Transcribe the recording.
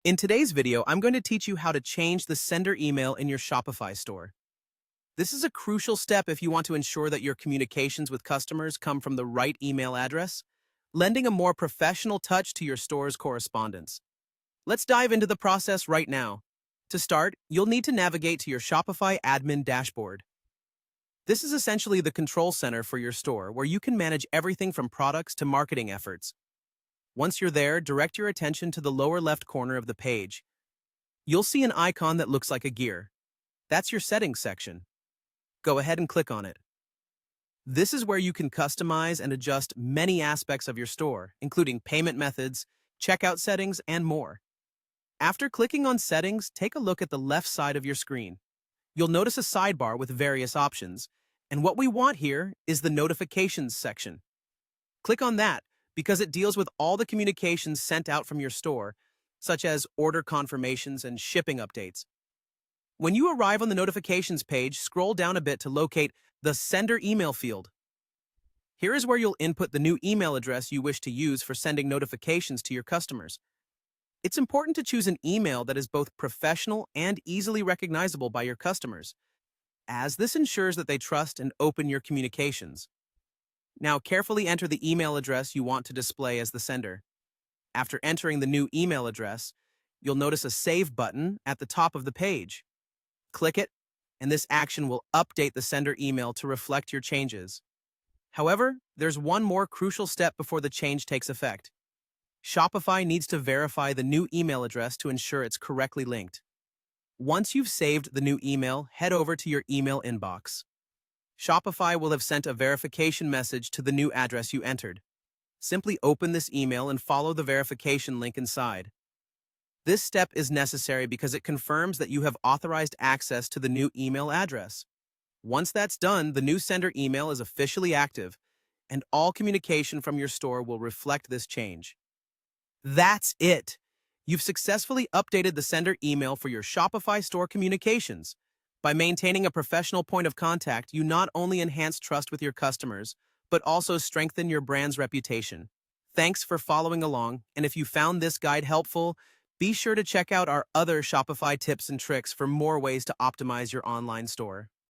In today's video, I'm going to teach you how to change the sender email in your Shopify store. This is a crucial step if you want to ensure that your communications with customers come from the right email address, lending a more professional touch to your store's correspondence. Let's dive into the process right now. To start, you'll need to navigate to your Shopify admin dashboard. This is essentially the control center for your store, where you can manage everything from products to marketing efforts. Once you're there, direct your attention to the lower left corner of the page. You'll see an icon that looks like a gear. That's your settings section. Go ahead and click on it. This is where you can customize and adjust many aspects of your store, including payment methods, checkout settings, and more. After clicking on Settings, take a look at the left side of your screen. You'll notice a sidebar with various options, and what we want here is the Notifications section. Click on that because it deals with all the communications sent out from your store, such as order confirmations and shipping updates. When you arrive on the Notifications page, scroll down a bit to locate the Sender Email field. Here is where you'll input the new email address you wish to use for sending notifications to your customers. It's important to choose an email that is both professional and easily recognizable by your customers, as this ensures that they trust and open your communications. Now, carefully enter the email address you want to display as the sender. After entering the new email address, you'll notice a Save button at the top of the page. Click it, and this action will update the sender email to reflect your changes. However, there's one more crucial step before the change takes effect. Shopify needs to verify the new email address to ensure it's correctly linked. Once you've saved the new email, head over to your email inbox. Shopify will have sent a verification message to the new address you entered. Simply open this email and follow the verification link inside. This step is necessary because it confirms that you have authorized access to the new email address. Once that's done, the new sender email is officially active, and all communication from your store will reflect this change. That's it! You've successfully updated the sender email for your Shopify store communications. By maintaining a professional point of contact, you not only enhance trust with your customers, but also strengthen your brand's reputation. Thanks for following along, and if you found this guide helpful, be sure to check out our other Shopify tips and tricks for more ways to optimize your online store.